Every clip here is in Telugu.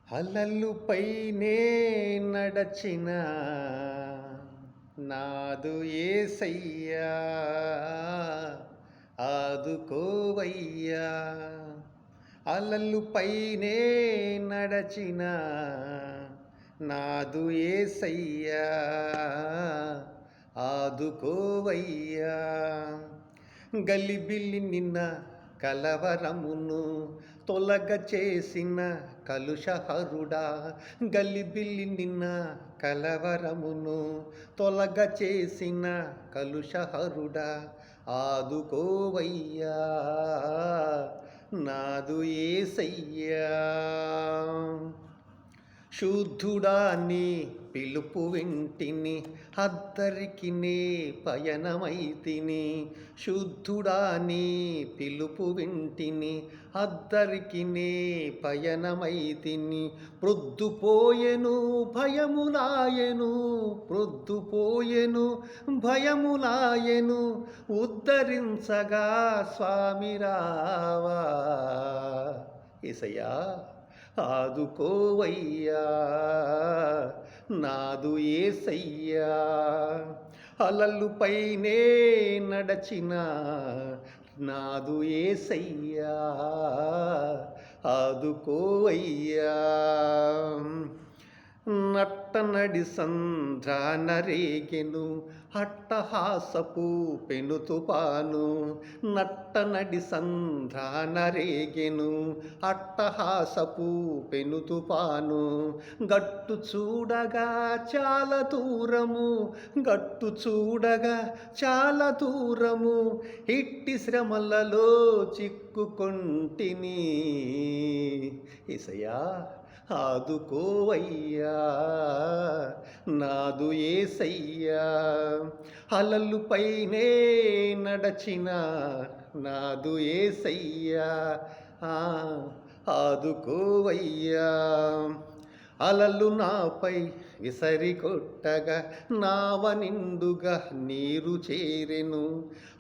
అలలుపైనే నడచిన నాదు యేసయ్యా, ఆదుకోవయ్యా. అలలుపైనే నడచిన నాదు యేసయ్యా, ఆదుకోవయ్యా. గలిబిలి నిన్న కలవరమును తొలగ చేసిన కలుషహరుడా, గలిబిలి నిన్న కలవరమును తొలగ చేసిన కలుషహరుడా, ఆదుకోవయ్యా నాదు యేసయ్యా. శుద్ధుడా నీ పిలుపు వింటిని, అద్దరికి నే పయనమైతిని. శుద్ధుడా నీ పిలుపు వింటిని, అద్దరికి నే పయనమైతిని. ప్రొద్దుపోయెను భయములాయెను, ప్రొద్దుపోయెను భయములాయెను. ఉద్ధరించగా స్వామి రావా యేసయ్యా, ఆదుకోవయ్యా నాదు యేసయ్యా. అలలుపైనే నడచిన నాదు యేసయ్యా, ఆదుకోవయ్యా. నట్టనడి సంధ్రాన రేగెను అట్టహాసపు పెను తుపాను. నట్టనడి సంధ్రాన రేగెను అట్టహాసపు పెను తుపాను. గట్టు చూడగా చాలా దూరము, గట్టు చూడగా చాలా దూరము. ఇట్టి శ్రమలలో చిక్కుకొంటిని యేసయ్యా, ఆదుకోవయ్యా నాదు యేసయ్యా. అలలుపైనే నడచిన నాదు యేసయ్యా, ఆదుకోవయ్యా. అలలు నాపై విసరి కొట్టగా నావ నిండుగా నీరు చేరెను.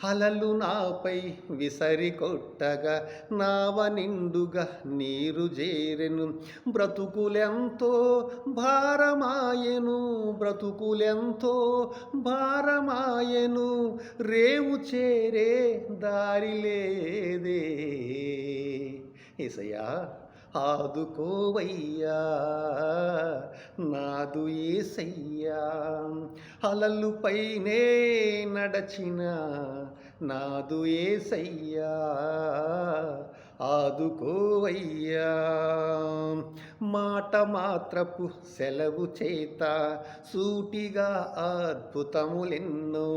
అలలు నాపై విసరి కొట్టగా నావ నిండుగా నీరు చేరెను. బ్రతుకులెంతో భారమాయెను, బ్రతుకులెంతో భారమాయెను. రేవు చేరే దారి లేదే యేసయ్యా, ఆదుకోవయ్యా నాదు యేసయ్యా. అలలుపైనే నడచిన నాదు యేసయ్యా, ఆదుకోవయ్యా. మాట మాత్రపు సెలవు చేత సూటిగా అద్భుతములెన్నో.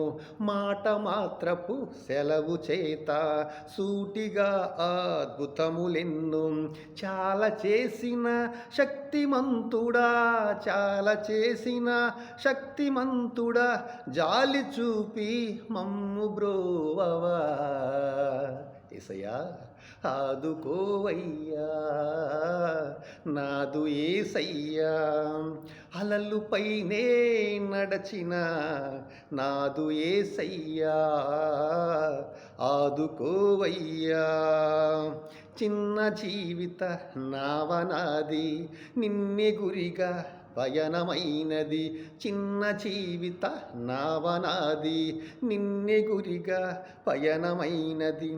మాట మాత్రపు సెలవు చేత సూటిగా అద్భుతములెన్నో. చాలా చేసిన శక్తిమంతుడా, చాలా చేసిన శక్తిమంతుడా, జాలి చూపి మమ్ము బ్రోవవా యేసయ్యా, ఆదుకోవయ్యా నాదు యేసయ్యా. అలలుపైనే నడచిన నాదు యేసయ్యా, ఆదుకోవయ్యా. చిన్న జీవిత నావనాది నిన్నే గురిగా పయనమైనది. చిన్న జీవిత నావనాది నిన్నే గురిగా పయనమైనది.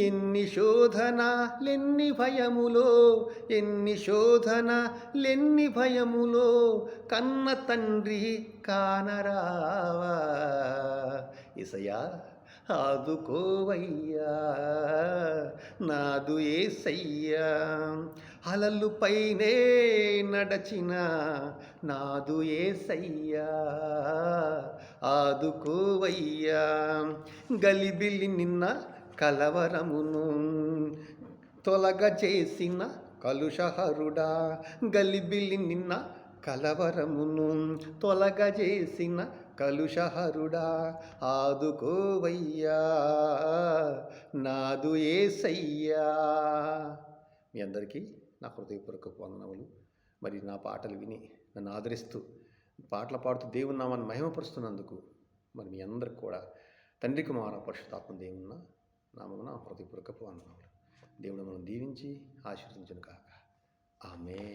ఎన్ని శోధనలెన్ని భయములో, ఎన్ని శోధనలెన్ని భయములో. కన్న తండ్రి కానరావా యేసయ్యా, ఆదుకోవయ్యా నాదు యేసయ్యా. అలలుపైనే నడచిన నాదు యేసయ్యా, ఆదుకోవయ్యా. గలిబిలి నిన్న కలవరమును తొలగ చేసిన కలుషహరుడా, గలిబిలి నిన్న కలవరమును తొలగ చేసిన కలుషహరుడా, ఆదుకోవయ్యా నాదు యేసయ్యా. మీ అందరికీ నా హృదయపూర్వక వందనములు. మరి నా పాటలు విని నన్ను ఆదరిస్తూ పాటలు పాడుతూ దేవుని నామాన్ని మహిమపరుస్తున్నందుకు మరి మీ అందరికి కూడా తండ్రి కుమార పరిశుద్ధాత్మ దేవుని నామమున హృదయపూర్వక వందనములు. దేవుడు మనం దీవించి ఆశీర్వదించును కాక. ఆమేన్.